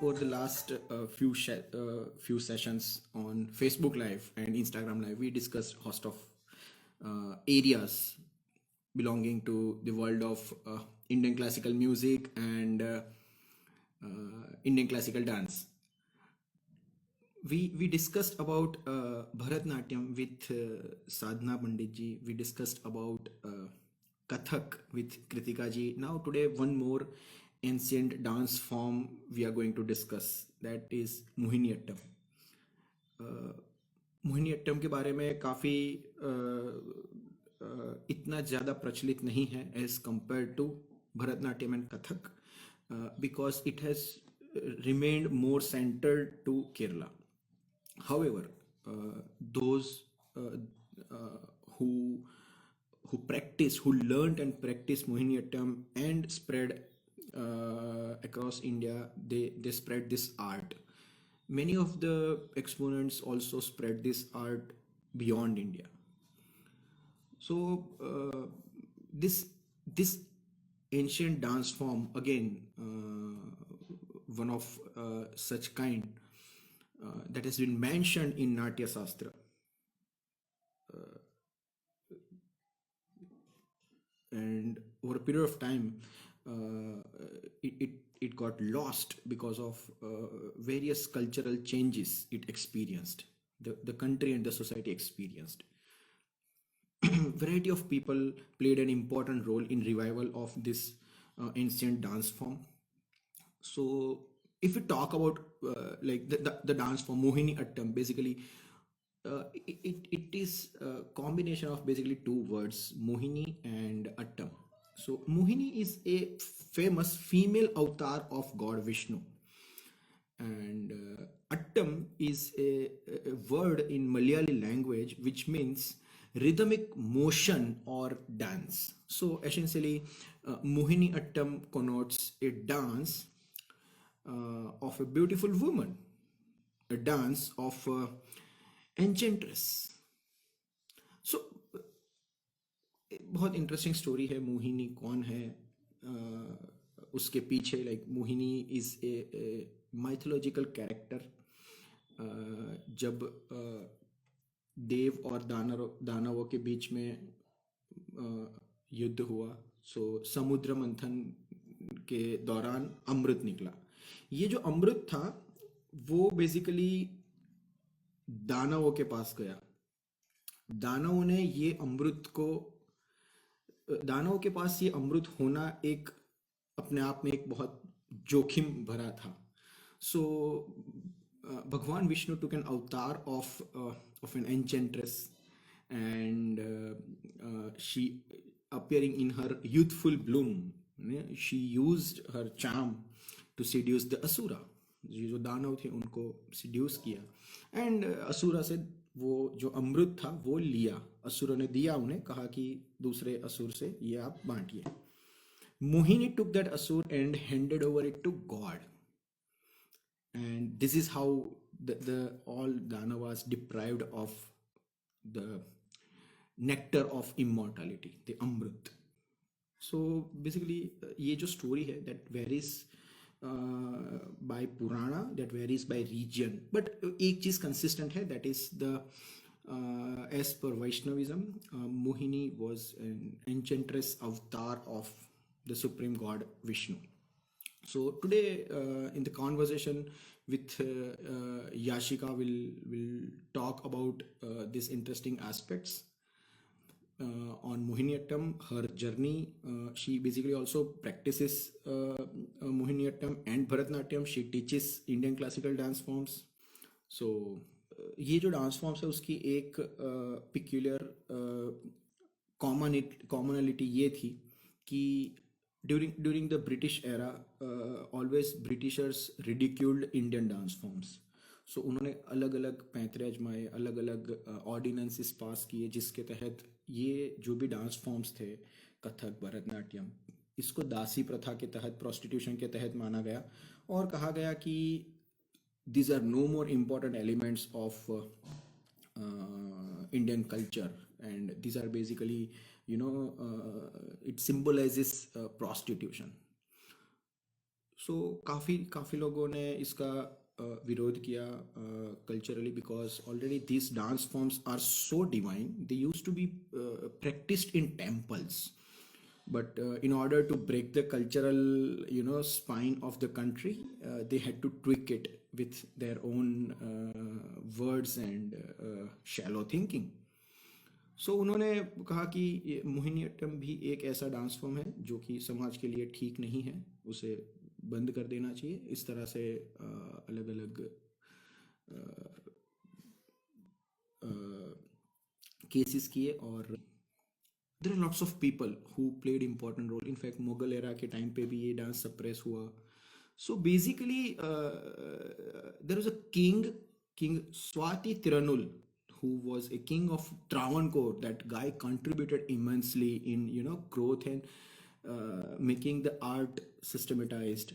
over the last few sessions on Facebook Live and Instagram Live, we discussed host of areas belonging to the world of Indian classical music and Indian classical dance. We discussed about Bharatnatyam with Sadhana Pandit ji. We discussed about Kathak with Kritika ji. Now today one more ancient dance form we are going to discuss, that is Mohiniyattam. Mohiniyattam के बारे में काफ़ी इतना ज़्यादा प्रचलित नहीं है as compare to Bharatanatyam and Kathak, because it has remained more centered to Kerala. However, those who practice, who learned and practiced Mohiniyattam and spread across India, they spread this art. Many of the exponents also spread this art beyond India. So this ancient dance form, again, one of such kind that has been mentioned in Natya Shastra. And over a period of time, it got lost because of various cultural changes it experienced, the country and the society experienced. Variety of people played an important role in revival of this ancient dance form. So if we talk about like the dance form Mohiniyattam, basically it is a combination of basically two words, Mohini and Attam. So Mohini is a famous female avatar of God Vishnu, and Attam is a word in Malayali language which means rhythmic motion or dance. So essentially Mohiniyattam connotes a dance of a beautiful woman, a dance of enchantress. So बहुत interesting story है मोहिनी कौन है उसके पीछे. Like Mohini is a mythological character. जब देव और दानवों के बीच में युद्ध हुआ, सो समुद्र मंथन के दौरान अमृत निकला. ये जो अमृत था वो बेसिकली दानवों के पास गया. दानवों ने ये अमृत को, दानवों के पास ये अमृत होना एक अपने आप में एक बहुत जोखिम भरा था. सो भगवान Vishnu took an avatar of an enchantress, and she appearing in her youthful bloom, she used her charm to seduce the asura. ये जो दानव थे उनको seduce किया, and असुरा से वो जो अमृत था वो लिया. असुर ने दिया उन्हें, कहा कि दूसरे असुर से ये आप बांटिए. Mohini took that asur and handed over it to God, and this is how the all Danavas deprived of the nectar of immortality, the amrit. So basically ये जो story है that varies by Purana, that varies by region, but एक चीज consistent है, that is the as per Vaishnavism, Mohini was an enchantress avatar of the supreme god Vishnu. So today in the conversation with Yashika, will talk about these interesting aspects on Mohiniyattam, her journey. She basically also practices Mohiniyattam and Bharatnatyam. She teaches Indian classical dance forms. So ये जो dance forms है उसकी एक peculiar commonality ये थी कि during the British era, always Britishers ridiculed Indian dance forms. So उन्होंने अलग अलग पैंतरे अजमाए, अलग अलग ऑर्डिनेंसेस पास किए जिसके तहत ये जो भी डांस फॉर्म्स थे, कथक, भरतनाट्यम, इसको दासी प्रथा के तहत, प्रोस्टिट्यूशन के तहत माना गया और कहा गया कि these are no more important elements of Indian culture, and these are basically, it symbolizes prostitution. सो काफ़ी काफ़ी लोगों ने इसका विरोध किया culturally, because already this dance forms are so divine, they use to be practiced in temples, but in order to break the cultural, spine of the country, they had to tweak it with their own words and shallow thinking. सो उन्होंने कहा कि ये मोहिनीअट्टम भी एक ऐसा dance form है जो कि समाज के लिए ठीक नहीं है, उसे बंद कर देना चाहिए। इस तरह से अलग अलग केसेस किए, और there are lots of people who played important role. In fact Mughal era के टाइम पे भी ये डांस सप्रेस हुआ। So basically there was a king Swathi Thirunal, who was a king of Travancore. That guy contributed immensely in growth and making the art systematized.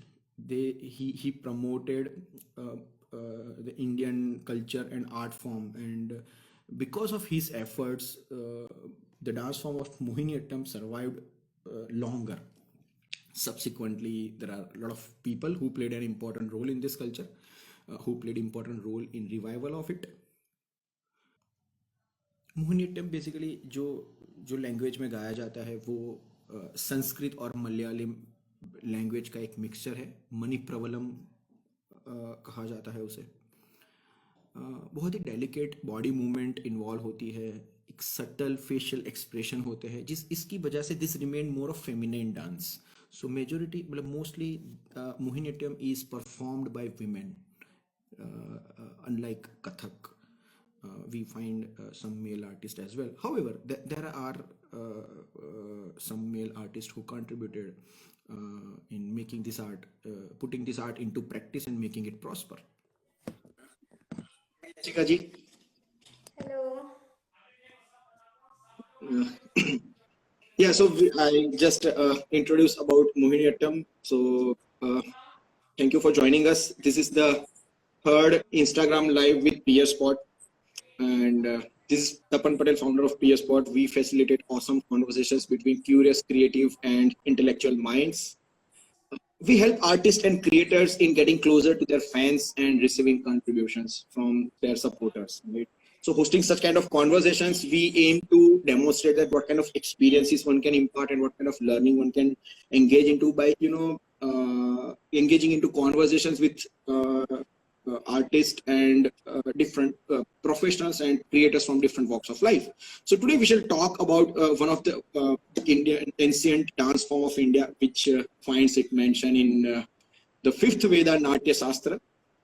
He promoted the Indian culture and art form, and because of his efforts, the dance form of Mohiniyattam survived longer. Subsequently, there are a lot of people who played an important role in this culture, who played important role in revival of it. Mohiniyattam basically जो जो language में गाया जाता है वो संस्कृत और Malayalam language का एक मिक्सचर है। मणिप्रवलम कहा जाता है उसे। बहुत ही डेलिकेट बॉडी मूवमेंट इन्वॉल्व होती है, एक सटल फेशियल एक्सप्रेशन होते हैं, जिस इसकी वजह से this remain more of feminine dance. So majority मतलब mostly Mohiniyattam is performed by women, unlike Kathak. We find some male artists as well. However, there are some male artists who contributed in making this art, putting this art into practice and making it prosper. Jessica ji. Hello. Yeah, so I just introduced about Mohiniyattam. So thank you for joining us. This is the third Instagram live with PS Spot. And this is Tapan Patel, founder of PS Spot. We facilitate awesome conversations between curious, creative, and intellectual minds. We help artists and creators in getting closer to their fans and receiving contributions from their supporters. Right? So hosting such kind of conversations, we aim to demonstrate that what kind of experiences one can impart and what kind of learning one can engage into by engaging into conversations with artists and different professionals and creators from different walks of life. So today we shall talk about one of the Indian ancient dance form of India, which finds it mentioned in the fifth Veda, Natya Shastra.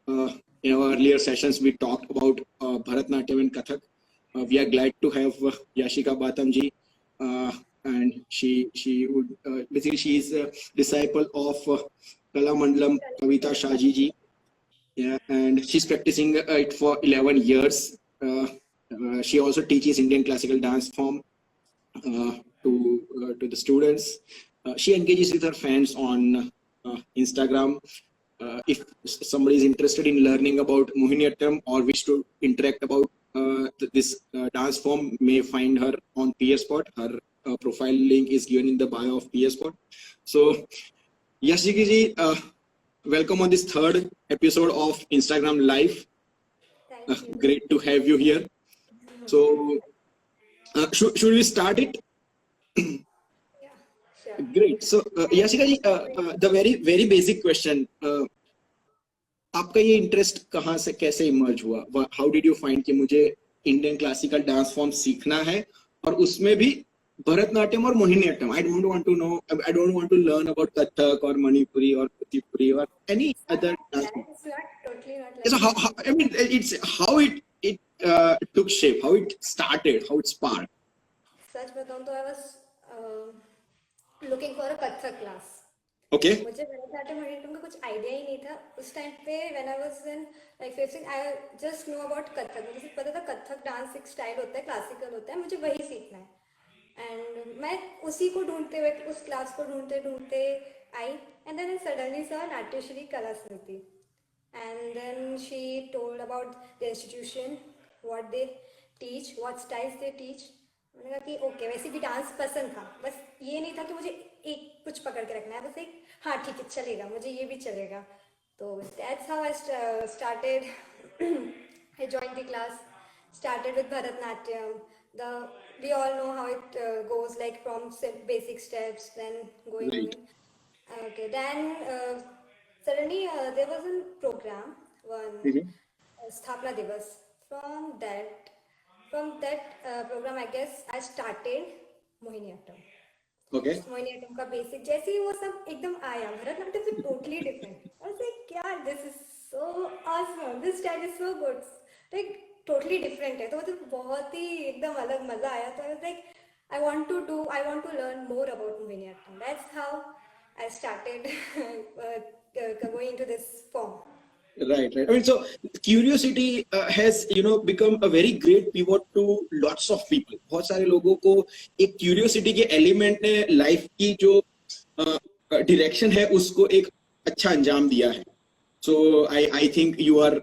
In our earlier sessions, we talked about Bharatnatyam and Kathak. We are glad to have Yashika Batam ji, and she would basically she is a disciple of Kalamandalam Kavita Shaji ji. Yeah, and she's practicing it for 11 years. She also teaches Indian classical dance form to the students. She engages with her fans on Instagram. If somebody is interested in learning about Mohiniyattam or wish to interact about this dance form, may find her on PS Spot. Her profile link is given in the bio of PS Spot. So, Yashiki ji, welcome on this third episode of Instagram Live. Thank you. Great to have you here. So, should we start it? Yeah, sure. Great. So, Yashika ji, the very basic question. आपका ये interest कहाँ से कैसे emerge हुआ? How did you find कि मुझे Indian classical dance form सीखना है और उसमें भी भरतनाट्यम और Mohiniyattam? I don't want to learn about Kathak or Manipuri or Kuchipudi or any other dance form. It's not totally not like So how I mean it's how it took shape, how it started, how it sparked. सच बताऊं तो I was looking for a Kathak class. Okay. मुझे भरतनाट्यम मोहिनीअट्टम का कुछ idea ही नहीं था उस time पे। When I was in like 5th, I just know about Kathak. मुझे पता था कथक डांस एक स्टाइल होता है, क्लासिकल होता है, मुझे वही सीखना है। एंड मैं उसी को ढूंढते हुए उस क्लास को ढूंढते ढूंढते आई। And then I suddenly saw Natyashree Kala Samiti, and then she told about the institution, what they teach, what styles they teach. मैंने कहा कि ओके, वैसे भी डांस पसंद था, बस ये नहीं था कि मुझे एक कुछ पकड़ के रखना है, बस एक हाँ ठीक है चलेगा, मुझे ये भी चलेगा. तो that's how I started. I joined the class, started with Bharatnatyam. The we all know how it goes, like from basic steps, then Right. going. Okay, then suddenly there was a program, one Mhm. Sthapna Divas. From that, program, I guess I started Mohiniyattam. Okay. Mohiniyattam का basic जैसे ही वो सब एकदम आया, भरतनाट्यम से totally different. I was like यार this is so awesome, this style is so good, like totally different है. तो मतलब बहुत ही एकदम अलग मजा आया. तो I was like I want to learn more about Mohiniyattam. That's how I started going into this form. Right, right. I mean, so curiosity has, become a very great pivot to lots of people. बहुत सारे लोगों को एक curiosity के element ने life की जो direction है उसको एक अच्छा अंजाम दिया है. So I think you are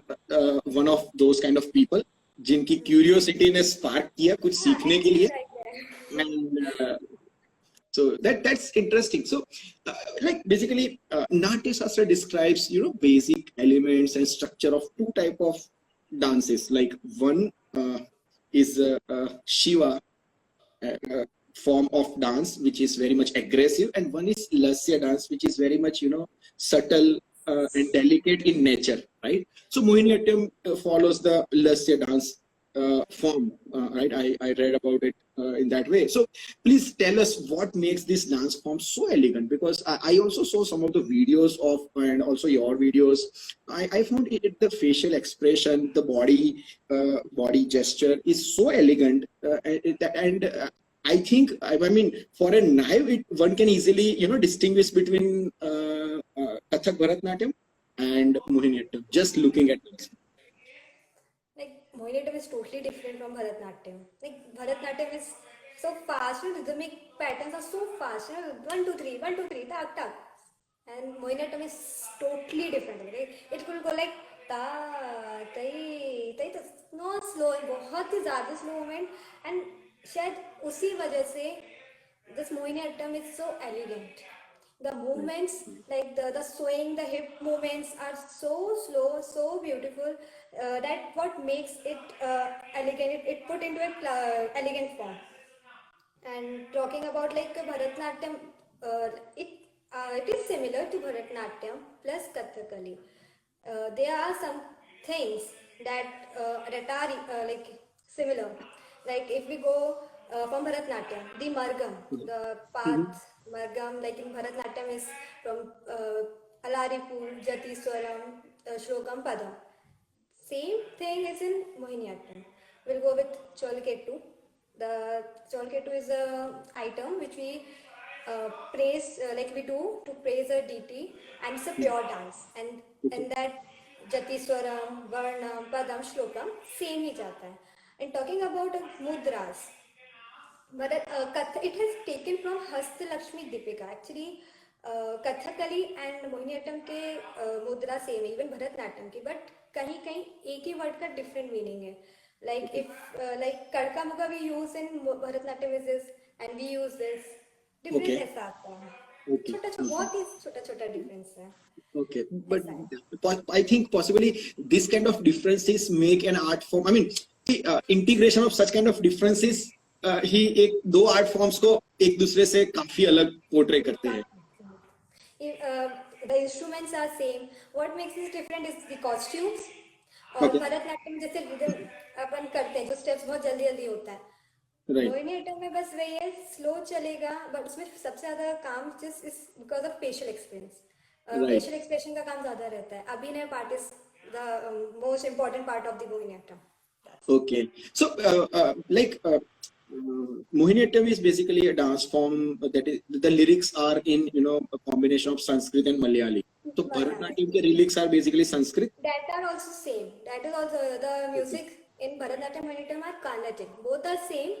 one of those kind of people जिनकी curiosity ने spark किया कुछ हाँ सीखने के एक्चुअली लिए. Like that. And so that's interesting. So like basically Natya Shastra describes basic elements and structure of two type of dances. Like one is Shiva form of dance which is very much aggressive, and one is Lasya dance which is very much subtle and delicate in nature, right? So Mohiniyattam follows the Lasya dance form, right? I read about it in that way. So please tell us what makes this dance form so elegant, because I also saw some of the videos of, and also your videos. I found the facial expression, the body gesture is so elegant, and I think, I mean, for a naive, one can easily, distinguish between Kathak Bharatnatyam and Mohiniyattam, just looking at it. Like Mohiniyattam is totally different from Bharatnatyam. Like Bharatnatyam is so fast, and rhythmic patterns are so fast. 1 2 3, 1 2 3, tak tak. And Mohiniyattam is totally different. Like it could go like ta tai tai, not slow, बहुत ही ज़्यादा slow movement. And शायद उसी वजह से this Mohiniyattam is so elegant. The movements, like the swaying, the hip movements are so slow, so beautiful, that what makes it elegant, it put into a elegant form. And talking about like Bharatnatyam, it is similar to Bharatnatyam plus Kathakali. There are some things that are like similar. Like if we go from Bharatnatyam, the Margam, the Mhm. path Margam, like in Bharatnatyam is from Alaripur, Jatiswaram, Shlokam, Padam. Same thing is in Mohiniyattam. We'll go with Cholketu. The Cholketu is a item which we praise, like we do to praise a deity, and it's a pure dance. Okay. And that Jatiswaram, Varnam, Padam, Shlokam, same ही जाता है. And talking about mudras, but it has taken from Hastalakshmi Deepika. Actually, Kathakali and Mohiniyattam के मुद्रा same है, even Bharatanatyam की, but कहीं कहीं एक ही वर्ड का डिफरेंट मीनिंग है. Like if like kataka mukha we use in Bharatanatyam is this, and we use this, difference Okay. ऐसा आता है. Okay. छोटा छोटा, बहुत ही छोटा छोटा डिफरेंस है. Okay, but ऐसा है. I think possibly this kind of differences make an art form. I mean, see, integration of such kind of differences ही एक दो आर्ट फॉर्म्स को एक दूसरे से काफी अलग पोर्ट्रे करते हैं. The instruments are same. What makes this different is the costumes. और Okay, भरतनाट्यम जैसे rhythm अपन करते हैं, जो स्टेप्स बहुत जल्दी जल्दी होता है. right, मोहिनीअट्टम में बस वही है, स्लो चलेगा, बट उसमें सबसे ज्यादा काम just is because of facial experience. right. Facial expression का काम ज्यादा रहता है. अभिनय part is the most important part of the Mohiniyattam. Okay, so like Mohiniyattam is basically a dance form that is, the lyrics are in a combination of Sanskrit and Malayali. So Bharatnatyam के lyrics are basically Sanskrit. That are also same. That is also the music in Bharatnatyam and Mohiniyattam are Carnatic. Both are same,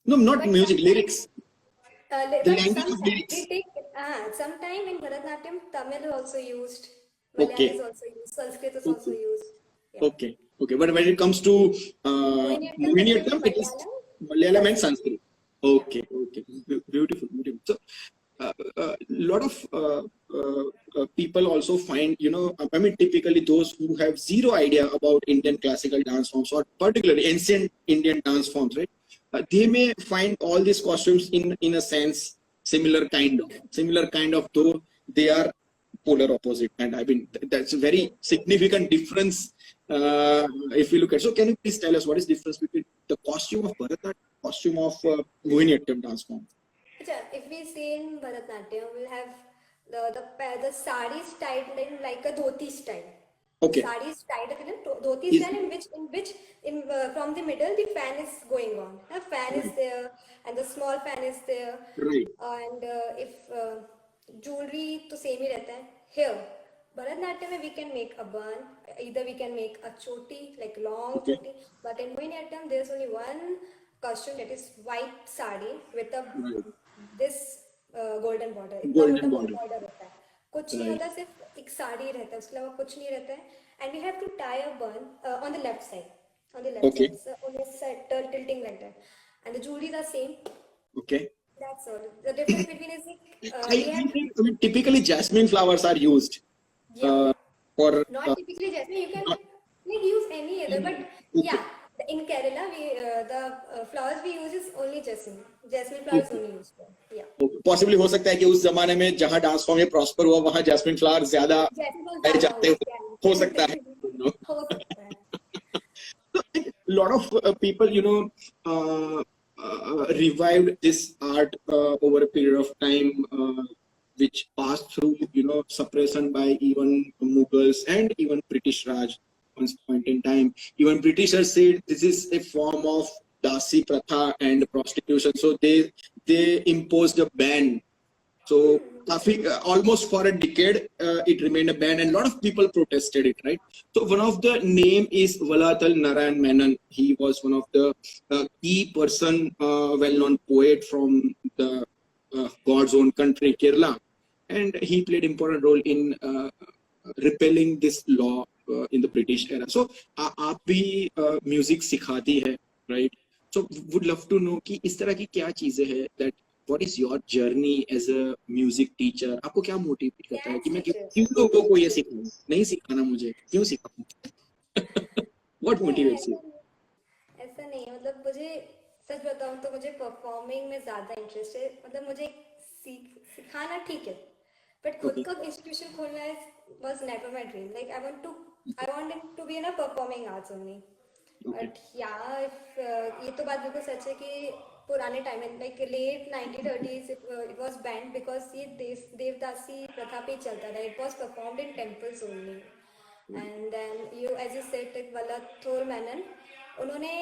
No, not but music, sometimes lyrics. The but language of sometimes lyrics. we take sometime in Bharatnatyam Tamil is also used, Okay, Malayali is also used, Sanskrit is also okay, used. Yeah. okay, okay. But when it comes to Mohiniyattam, it will be Mohiniyattam, it is Malayalam. Malayalam and Sanskrit. Okay, okay, beautiful, beautiful. So, lot of people also find, I mean, typically those who have zero idea about Indian classical dance forms or particularly ancient Indian dance forms, right? They may find all these costumes in a sense similar kind of, though they are polar opposite. And I mean, that's a very significant difference if you look at. So, can you please tell us what is the difference between the costume of Bharatanatyam, costume of Mohiniyattam dance form? Acha, if we say in Bharatanatyam, we'll have the sari style like a dhoti style. Okay. Sari is tied up in a dhoti Is style in from the middle the fan is going on. A fan is right, there and the small fan is there. right. And if jewelry to same ही रहता है. Here, Bharatanatyam में we can make a bun, either we can make a choti, like long Okay, choti, but in Mohiniyattam there's only one costume that is white sari with a right. this golden border. इतना मोटा Golden border. border रहता है. कुछ नहीं Right. होता, सिर्फ एक साड़ी रहता है, उसके अलावा कुछ नहीं रहता है. And we have to tie a bun on the left side, Okay, so on this side tilting like that. And the jewelry the same. okay. That's all. The difference between is I, we have I mean, typically jasmine flowers are used yeah. for Not typically jasmine. You can like use any other, but okay, yeah, in Kerala we the flowers we use is only jasmine. Jasmine flowers okay. only used for. Yeah. Possibly हो सकता है कि उस जमाने में जहां dance form में prosper हुआ वहां जैस्मिन फ्लावर ज्यादा Jasmine पाए ज़्यादा जाते हो होगा सकता है, क्या? हो सकता है. lot of people, revived this art over a period of time, which passed through, suppression by even Mughals and even British Raj. Once point in time, even Britishers said this is a form of dasi pratha and prostitution, so they imposed a ban. So almost for a decade, it remained a ban, and a lot of people protested it, right? So one of the name is Valathil Narayan Menon. He was one of the key person, well-known poet from the God's own country, Kerala, and he played important role in repelling this law in the British era. So आप भी music सिखाती है, right? So would love to know कि इस तरह की क्या चीजें हैं that what is your journey as a music teacher? आपको क्या मोटिवेट करता है कि मैं Dance क्यों teachers. लोगों को ये सिखाऊं? नहीं सिखाना मुझे, क्यों सिखाऊं? What नहीं motivates you? ऐसा नहीं है, मतलब मुझे सच बताऊं तो मुझे परफॉर्मिंग में ज्यादा इंटरेस्ट है. मतलब मुझे सिखाना ठीक है, बट खुद Okay, का इंस्टीट्यूशन खोलना was never my dream. Like I wanted to be in a performing arts only. okay, but या ये तो बात बिल्कुल सच है कि पुराने टाइम में like late 1930s it was banned because ये देवदासी प्रथा पे ही चलता था. It was performed in temples only. And then you as you said like Vallathol Menon, उन्होंने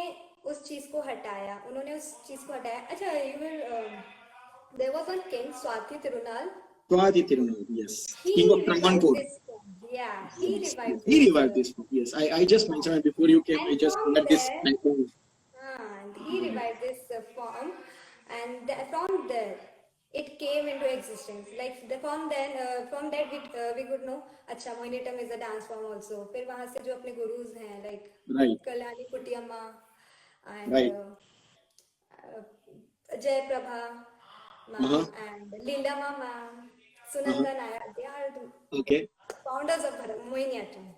उस चीज़ को हटाया. अच्छा, you will there was one king Swati Tirunal. Swati Tirunal, yes, He King of revived Travancore. this form. Yeah, he Yes, revived he this. revived this one. Yes, I just mentioned it before you came. I And just from had this. there, and he revived this form, and from there, it came into existence. Like from that we could know. अच्छा, Mohiniyattam is a dance form also. फिर वहाँ से जो अपने gurus हैं, like Right, Kalyani Kuttiyamma and right. Jayprabha Uh-huh, ma'am and Lindama ma'am, uh-huh. Sunanda Nair, they are the Okay, founders of Mohiniyattam,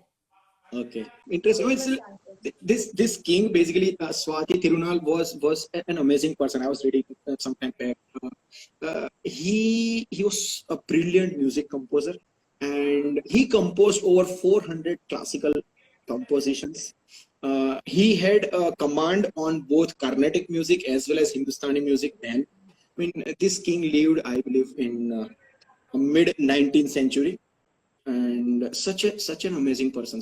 okay. Interesting. I mean, famous so dancers. this king basically, Swati Tirunal was an amazing person. I was reading some time back. He was a brilliant music composer, and he composed over 400 classical compositions. He had a command on both Carnatic music as well as Hindustani music then. I mean, this king lived, I believe, in mid 19th century, and such an amazing person.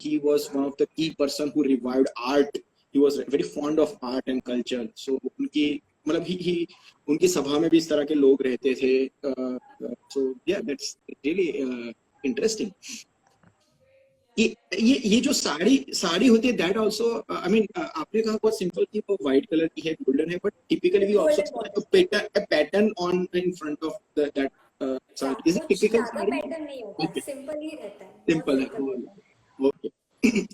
He was one of the key person who revived art. He was very fond of art and culture. So उनकी मतलब he उनकी सभा में भी इस तरह के लोग रहते थे. So yeah, that's really interesting. ये जो साड़ी होती है, that also I mean, आपने कहा बहुत सिंपल की वो व्हाइट कलर की है, गोल्डन है, but typically we also Golden see border. a pattern on in front of that या sari. Is it कुछ typical ज्यादा sari? पैटर्न नहीं होता है, Okay, सिंपल ही रहता है, बहुत simple है. सिंपल रहता है. Okay.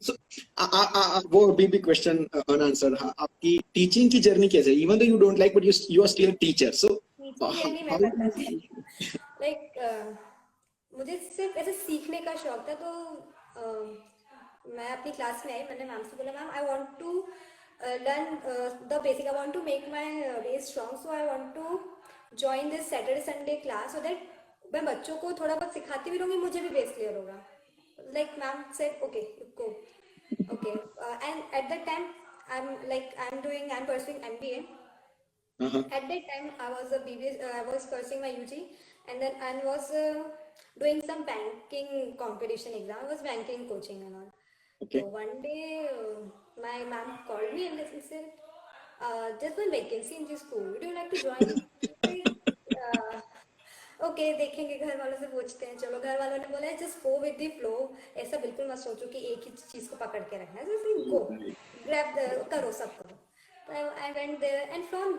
So वो अभी भी क्वेश्चन अनआंसर्ड है, आपकी टीचिंग की जर्नी कैसे, even though you don't like but you are still teacher, so teaching journey मैं बताती हूँ। लाइक मुझे सिर्फ ऐसे सीखने का शौक था, तो मैं अपनी क्लास में आई, मैंने मैम से बोला ma'am I want to learn the basic, I want to make my base strong, so I want to join this Saturday Sunday class so that मैं बच्चों को थोड़ा बहुत सिखाती भी रहूँगी, मुझे भी बेस क्लियर होगा। Like ma'am said okay go, okay, and at that time I'm pursuing MBA. uh-huh. At that time I was a BBA, I was pursuing my UG, and then I was doing some banking competition exam, I was banking coaching and all. So Okay. one day my ma'am called me and she said, there's one vacancy in this school, would you like to join? uh, okay देखेंगे, घर वालों से पूछते हैं। चलो, घर वालों ने बोला just go with the flow, ऐसा बिल्कुल मत सोचो कि एक ही चीज को पकड़ के रखना है, जस्ट गो Right. ग्रैब, करो सब करो। तो I went there and from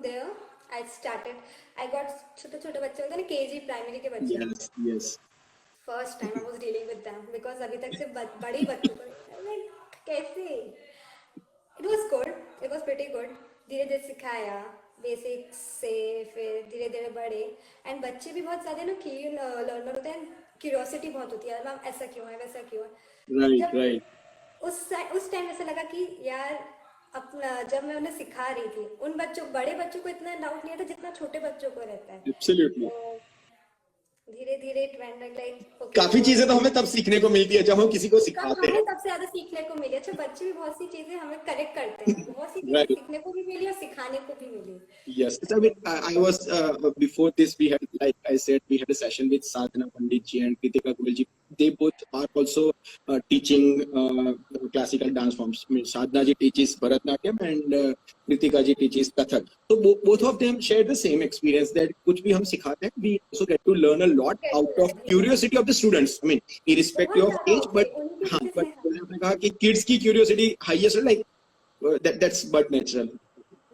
there I started, I got छोटे छोटे बच्चे होते हैं ना, केजी प्राइमरी के बच्चे होते Yes, हैं। yes. First time I was dealing with them because अभी तक सिर्फ बड़ी बच्चों को like, कैसे, it was good, it was pretty good. धीरे धीरे सिखाया बेसिक्स से, फिर धीरे धीरे बढ़े, एंड बच्चे भी बहुत ज़्यादा ना क्यून लर्नर होते हैं, क्यूरियोसिटी बहुत होती है, मैम ऐसा क्यों है वैसा क्यों है। Right, जब right. उस टाइम ऐसा लगा कि यार अपना, जब मैं उन्हें सिखा रही थी, उन बच्चों, बड़े बच्चों को इतना डाउट नहीं आता जितना छोटे बच्चों को रहता है। Absolutely. तो धीरे धीरे इट वेंट लाइक ओके काफी चीजें तो हमें तब सीखने को मिलती है जब हम किसी को तब सिखाते हमें हैं। सबसे ज्यादा सीखने को मिली। अच्छा, बच्चे भी बहुत सी चीजें हमें करेक्ट करते हैं, बहुत सी चीजें Right. सीखने को भी मिली और सिखाने को भी मिली। Yes. So, I mean, I was before this. We had, like I said, we had a session with Sadhana Pandit ji and Kritika Goyal ji. They both are also teaching classical dance forms. I mean, Sadhana ji teaches Bharatnatyam and Kritika ji teaches Kathak. So both of them share the same experience that कुछ भी हम सिखाते हैं, we also get to learn a lot out of curiosity of the students. I mean, irrespective बहुत of ज्यादा age, होती but है उनकी हाँ, वजह but से। आपने कहा कि kids की curiosity highest है, like that's but natural.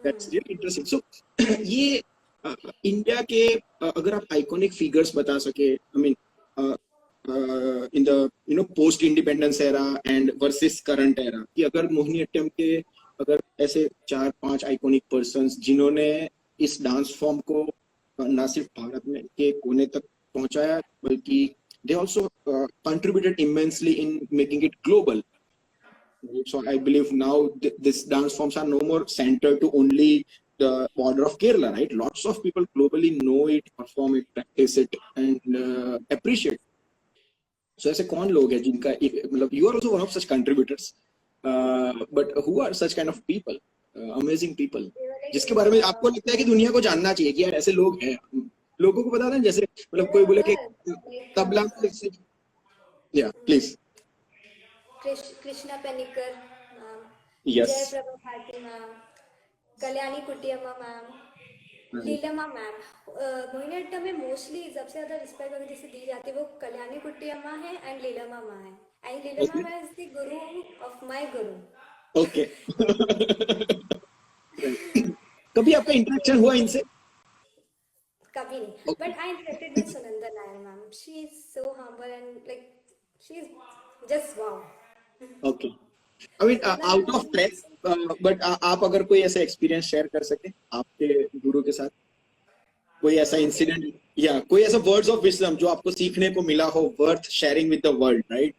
That's really interesting. So ये इंडिया के अगर आप आइकॉनिक फिगर्स बता सके, I mean in the post independence era and versus current era, कि अगर मोहिनीअट्टम के अगर ऐसे 4-5 आइकॉनिक पर्सन्स जिन्होंने इस डांस फॉर्म को न सिर्फ भारत में के कोने तक पहुंचाया, बल्कि they also contributed immensely in making it global. So I believe now this dance forms are no more centered to only the border of Kerala, right? Lots of people globally know it, perform it, practice it, and appreciate. So ऐसे कौन लोग हैं जिनका मतलब you are also one of such contributors, but who are such kind of people, amazing people, जिसके बारे में आपको लगता है कि दुनिया को जानना चाहिए कि यार ऐसे लोग हैं, लोगों को पता था, जैसे मतलब कोई बोले कि तबला, या please. Krishna Panicker ma'am, Yes. Jaya Prabha Bharati ma'am, Kalyani Kuttyamma ma'am, Leelamma ma'am. Mohiniyattam में मोस्टली सबसे ज्यादा रिस्पेक्ट अगर जिसे दी जाती है वो कल्याणी कुट्टियम्मा है एंड लीलमा माँ है। एंड लीलमा माँ is the Guru of my Guru. Okay. कभी आपका इंटरेक्शन हुआ इनसे? कभी नहीं, but I interacted with Sunanda Nair ma'am, she is so humble and like she is just wow. Okay. I mean out of place, but आप अगर कोई ऐसा एक्सपीरियंस शेयर कर सके आपके गुरु के साथ, कोई ऐसा इंसिडेंट या कोई ऐसा वर्ड्स ऑफ विजडम जो आपको सीखने को मिला हो, worth sharing with the world, right?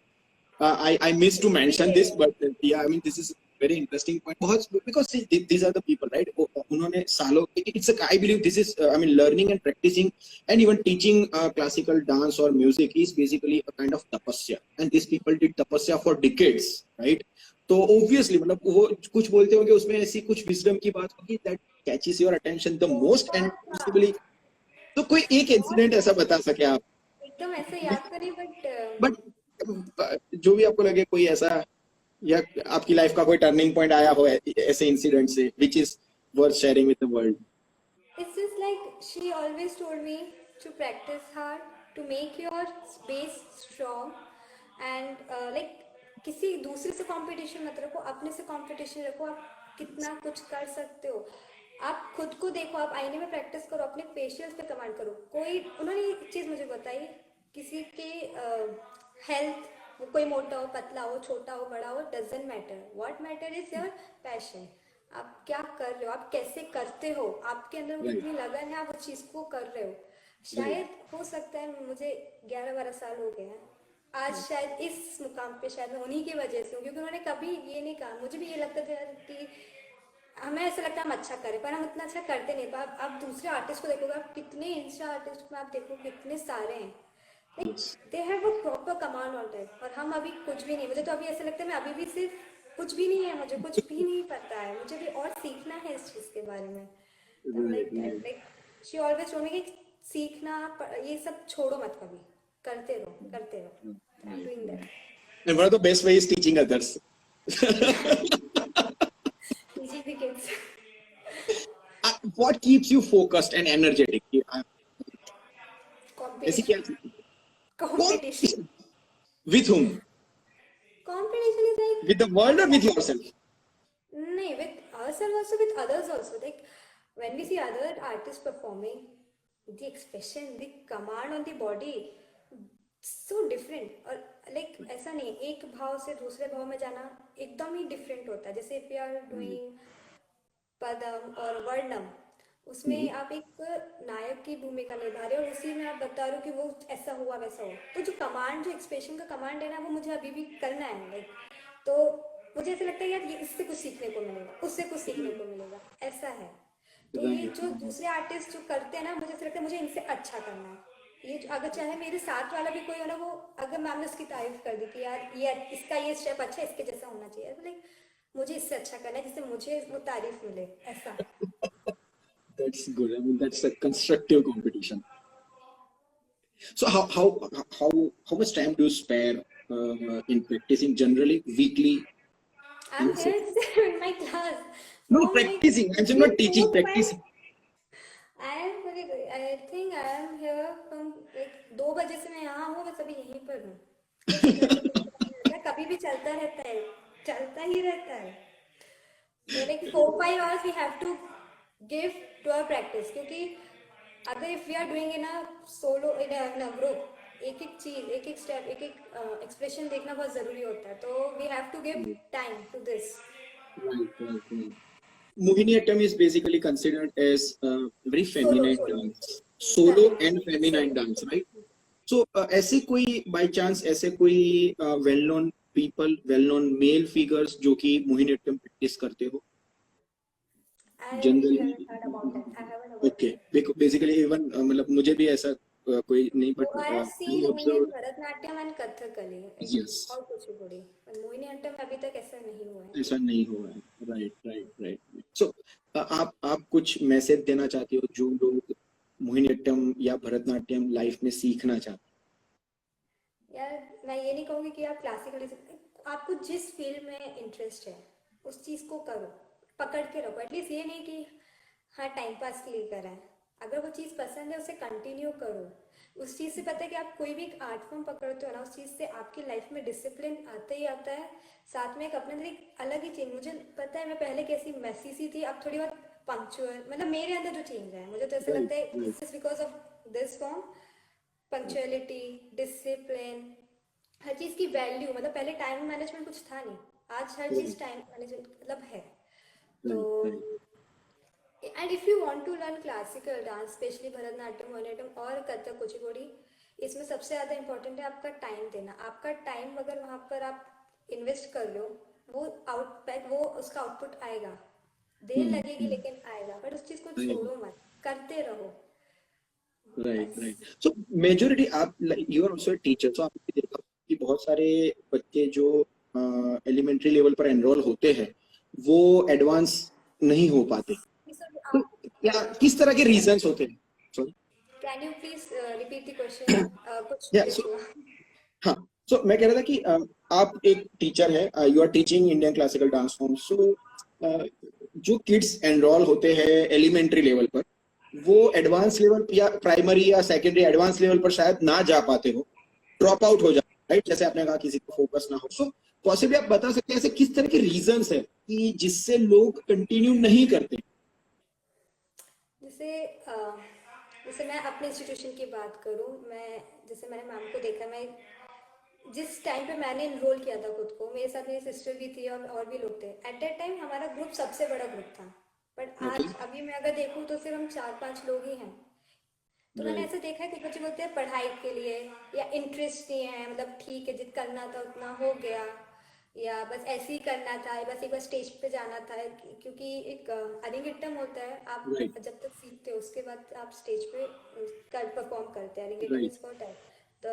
I missed to mention this, but yeah, I mean this is very interesting point. Because see, these are the people, right? उन्होंने सालों, it's a, I believe this is, I mean, learning and practicing and even teaching classical dance or music is basically a kind of tapasya, and these people did tapasya for decades, right? तो obviously मतलब वो कुछ बोलते होंगे उसमें ऐसी कुछ wisdom की बात होगी that catches your attention the most, and possibly तो कोई एक इंसिडेंट ऐसा बता सके आप? एकदम ऐसे याद करें, बट जो भी आपको लगे, कोई ऐसा, या आपकी लाइफ का कोई टर्निंग पॉइंट आया हो ऐसे इंसिडेंट से which is worth sharing with the world. it's just like she always told me to practice hard, to make your base strong, and like किसी दूसरे से कंपटीशन मत रखो, अपने से कंपटीशन रखो। आप कितना कुछ कर सकते हो, आप खुद को देखो, आप आईने में प्रैक्टिस करो, अपने फेशियल्स पे कमांड करो। कोई, उन्होंने एक चीज़ मुझे बताई, किसी के हेल्थ वो कोई मोटा हो, पतला हो, छोटा हो, बड़ा हो, doesn't matter. What matter is your passion. आप क्या कर रहे हो, आप कैसे करते हो, आपके अंदर राइट कितनी लगन है, आप उस चीज को कर रहे हो. राइट शायद हो सकता है मुझे 11-12 साल हो गए हैं आज, शायद इस मुकाम पे शायद मैं उन्हीं की वजह से हूँ, क्योंकि उन्होंने कभी ये नहीं कहा. मुझे भी ये लगता था कि हमें ऐसा लगता है हम अच्छा करें, पर हम उतना अच्छा करते नहीं. पर आप दूसरे आर्टिस्ट को देखोगे, आप कितने इंस्टा आर्टिस्ट में आप देखो कितने सारे हैं, like yes they have a proper command on that. और हम अभी कुछ भी नहीं. मुझे तो अभी ऐसा लगता है मैं अभी भी सिर्फ कुछ भी नहीं है, मुझे कुछ भी नहीं पता है, मुझे भी और सीखना है इस चीज़ के बारे में. तो right like right like she always told me कि सीखना ये सब छोड़ो मत कभी, करते रहो करते रहो. I am right doing that. Right and one of the best way is teaching others teaching the kids. what keeps you focused and energetic ऐसी क्या Competition. कौन Competition. with whom Competition is like with the world or with yourself no, with ourselves also, with others also. Like when we see other artists performing, the expression, the command on the body, so different. और like ऐसा नहीं, एक भाव से दूसरे भाव में जाना एकदम ही different होता है. जैसे if we are doing पदम और वर्णम, उसमें आप एक नायक की भूमिका निभा रहे हो और उसी में आप बता रहे हो कि वो ऐसा हुआ वैसा हो. तो जो कमांड, जो एक्सप्रेशन का कमांड है ना, वो मुझे अभी भी करना है. लाइक तो मुझे ऐसा लगता है यार ये इससे कुछ सीखने को मिलेगा, उससे कुछ सीखने को मिलेगा, ऐसा है. तो ये राइट जो दूसरे आर्टिस्ट जो करते हैं ना, मुझे ऐसा लगता है मुझे इनसे अच्छा करना है. ये अगर चाहे मेरे साथ वाला भी कोई हो ना, वो अगर मैम ने उसकी तारीफ कर दी कि यार ये इसका ये स्टेप अच्छा है, इसके जैसा होना चाहिए, तो लाइक मुझे इससे अच्छा करना है जिससे मुझे वो तारीफ मिले, ऐसा. that's good I mean that's a constructive competition so how much time do you spare in practicing generally weekly I'm let's say here in my class no from like practicing I'm saying not between teaching 4-5. practicing I am I think I am here from like 2 बजे से मैं यहाँ हूँ, बस अभी यहीं पर हूँ. कुछ इधर से कुछ उधर नहीं रहता, कभी भी चलता रहता है, चलता ही रहता है. तो like 4-5 hours we have to give to our practice, क्योंकि अगर if we are doing in a solo in a group, एक एक चीज, एक एक स्टेप, एक एक एक्सप्रेशन देखना बहुत जरूरी होता है. तो we have to give time to this. right Mohiniyattam is basically considered as a very Solo feminine solo dance solo and feminine feminine solo. dance right so ऐसे कोई by chance ऐसे कोई well known people well known male figures जो कि Mohiniyattam practice करते हो I really generally haven't heard about it. I haven't heard okay it. Basically even मतलब मुझे भी ऐसा कोई नहीं So but I have I seen only observe Bharatnatyam and Kathakali yes और कुचिपुड़ी, पर मोहिनीअट्टम में अभी तक ऐसा नहीं हुआ है. ऐसा नहीं हुआ है राइट सो आप कुछ मैसेज देना चाहते हो जो लोग मोहिनीअट्टम या भरतनाट्यम लाइफ में सीखना चाहते यार मैं ये नहीं कहूँगी कि आप क्लासिकल, आपको जिस फील्ड में इंटरेस्ट है उस चीज़ को करो, पकड़ के रखो. एटलीस्ट ये नहीं कि हाँ टाइम पास के लिए करा है. अगर वो चीज़ पसंद है उसे कंटिन्यू करो. उस चीज़ से पता है कि आप कोई भी एक आर्ट फॉर्म पकड़ते हो ना, उस चीज़ से आपकी लाइफ में डिसिप्लिन आता ही आता है. साथ में एक अपने अंदर एक अलग ही चेंज. मुझे पता है मैं पहले कैसी मैसी सी थी, अब थोड़ी बहुत पंक्चुअल, मतलब मेरे अंदर जो चेंज है, मुझे तो ऐसा लगता है right it's because of this form. Punctuality, discipline, हर चीज़ की वैल्यू. मतलब पहले टाइम मैनेजमेंट कुछ था नहीं, आज हर चीज़ टाइम मैनेजमेंट मतलब है. तो right and if you want to learn classical dance, specially Bharatanatyam, Mohiniyattam और कथक, कुचिपुड़ी, इसमें सबसे ज़्यादा इंपॉर्टेंट है आपका टाइम देना. आपका टाइम अगर वहाँ पर आप इन्वेस्ट कर लो, वो वो उसका आउटपुट आएगा. देर लगेगी लेकिन आएगा. बट उस चीज़ को छोड़ो मत, करते रहो, बस. राइट सो मेजॉरिटी आप you are also teacher so आपने देखा कि बहुत सारे बच्चे जो एलिमेंट्री लेवल पर एनरोल होते हैं वो एडवांस नहीं हो पाते तो क्या किस तरह के रीजंस होते हैं sorry can you please repeat the question, कुछ या glitch सो हुआ. हाँ सो मैं कह रहा था कि आप एक टीचर है you are teaching Indian classical dance form so जो किड्स एनरोल होते हैं एलिमेंट्री लेवल पर वो एडवांस लेवल या प्राइमरी या सेकेंडरी एडवांस लेवल पर शायद ना जा पाते हो ड्रॉप आउट हो जाए राइट जैसे आपने कहा किसी को फोकस ना हो सो पॉसिबली आप बता सकते हैं ऐसे किस तरह के रीजंस है कि जिससे लोग कंटिन्यू नहीं करते जैसे जैसे मैं अपने इंस्टीट्यूशन की बात करूं, मैं जैसे मैंने मैम को देखा, मैं जिस टाइम पे मैंने इनरोल किया था खुद को, मेरे साथ मेरी सिस्टर भी थी और भी लोग थे। एट दैट टाइम हमारा ग्रुप सबसे बड़ा ग्रुप था, बट ओके, आज अभी मैं अगर देखूँ तो सिर्फ हम 4-5 लोग ही हैं। तो मैंने राइट, ऐसा देखा है, कुछ बच्चे बोलते हैं पढ़ाई के लिए या इंटरेस्ट नहीं है, मतलब ठीक है जितना करना था उतना हो गया, या बस ऐसे ही करना था, या बस एक बार स्टेज पे जाना था। क्योंकि एक अरिंगेट्टम होता है, राइट, आप जब तक सीखते हो उसके बाद आप स्टेज पे कर परफॉर्म करते हैं। अरिंगेट्टम राइट, इज फॉर टैलेंट। तो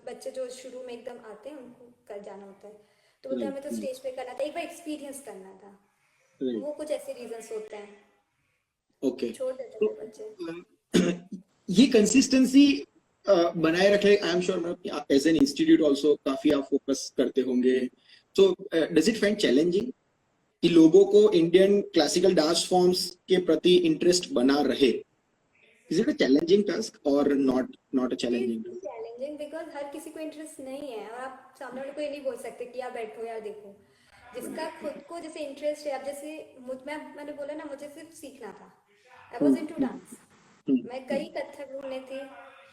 बच्चे जो शुरू में एकदम आते हैं उनको कर जाना होता है। तो बोलते हैं राइट, हमें तो राइट, स्टेज पे करना था, एक बार एक्सपीरियंस करना था। राइट, वो कुछ ऐसे रीजंस होते हैं, ओके। छोड़ देते तो थे बच्चे। ये कंसिस्टेंसी बनाए रखे, I am sure as an institute also काफी आप फोकस करते होंगे। So does it find challenging कि लोगों को इंडियन क्लासिकल डांस फॉर्म्स के प्रति इंटरेस्ट बना रहे? Is it a challenging task और not a it is challenging task? Challenging because हर किसी को इंटरेस्ट नहीं है, और आप सामने वाले को ये नहीं बोल सकते कि आप बैठो या देखो। जिसका खुद को जैसे इंटरेस्ट है, अब जैसे मैंने बोला ना, मुझे सिर्फ सीखना था। I was into dance. मैं कई कथक ढूंढने थी,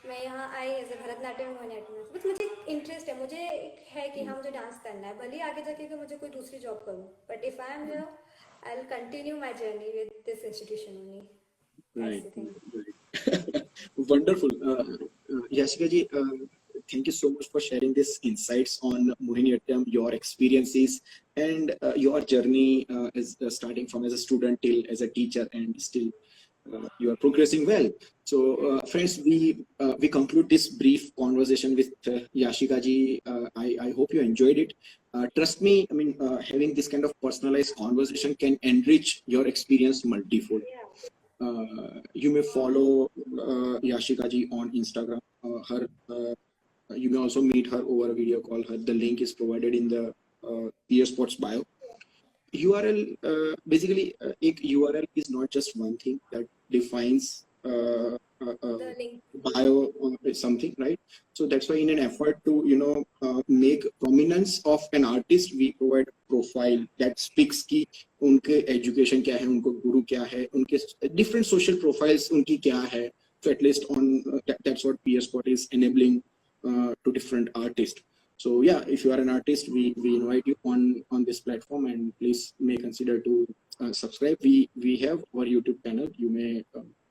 मैं यहाँ आई एज ए भरतनाट्यम और मोहिनीअट्टम, बस मुझे इंटरेस्ट है, मुझे एक है कि हाँ मुझे डांस करना है, भले ही आगे जाके कि मुझे कोई दूसरी जॉब करूँ, but if I am here I will continue my journey with this institution only. That's Right, the thing. right. Wonderful. Yashika ji, thank you so much for sharing these insights on Mohiniyattam, your experiences, and your journey as starting from as a student till as a teacher, and still you are progressing well. So, friends, we conclude this brief conversation with Yashika ji. I hope you enjoyed it. Trust me, I mean, having this kind of personalized conversation can enrich your experience multifold. You may follow Yashika ji on Instagram. You may also meet her over a video call. The link is provided in the PS Sports bio. URL basically, एक URL is not just one thing that defines The link. bio or something, right? So that's why in an effort to make prominence of an artist, we provide profile that speaks की उनके education क्या है, उनको गुरु क्या है, उनके different social profiles उनकी क्या है. So at least on that's what PS Sport is enabling to different artists. So yeah, if you are an artist, we invite you on this platform, and please may consider to subscribe. We have our YouTube channel. You may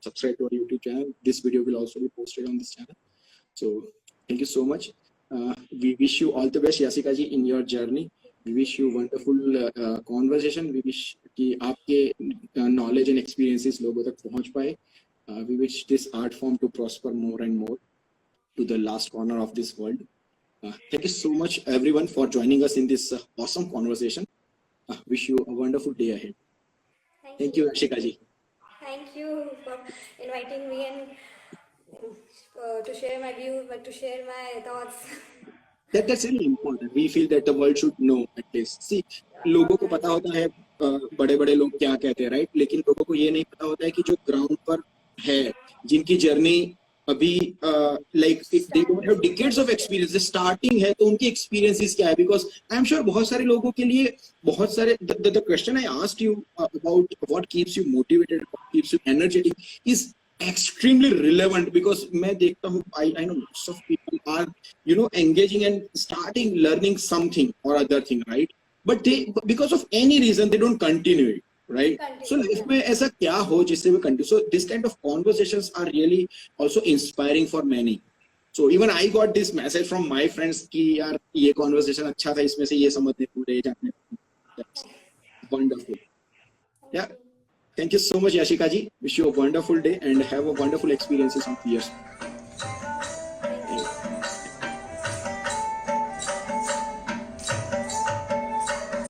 subscribe to our YouTube channel. This video will also be posted on this channel. So thank you so much. We wish you all the best, Yashika ji, in your journey. We wish you wonderful conversation. We wish कि आपके knowledge and experiences लोगों तक पहुंच पाए. We wish this art form to prosper more and more to the last corner of this world. Thank you so much, everyone, for joining us in this awesome conversation. Wish you a wonderful day ahead. Thank you, Yashika ji. Thank you for inviting me and to share my views, but to share my thoughts. That's really important. We feel that the world should know at least. See, लोगों को पता होता है बड़े बड़े लोग क्या कहते हैं, राइट? लेकिन लोगों को ये नहीं पता होता है कि जो ग्राउंड पर है, जिनकी जर्नी अभी like they don't have decades of experience, starting है, तो उनकी एक्सपीरियंसेस क्या है? बिकॉज आई एम श्योर बहुत सारे लोगों के लिए बहुत सारे the question I asked you about what keeps you motivated, what keeps you energetic is extremely relevant, because मैं देखता हूँ I know lots of people are engaging and starting learning something or other thing, right? But they, because of any reason, they don't continue it, right? So life में ऐसा क्या हो जिससे वो continue? So this kind of conversations are really also inspiring for many. So even I got this message from my friends कि यार ये conversation अच्छा था, इसमें से ये समझने पूरे जाने. That's wonderful. Yeah. Thank you so much, Yashika ji. Wish you a wonderful day and have a wonderful experiences on PS.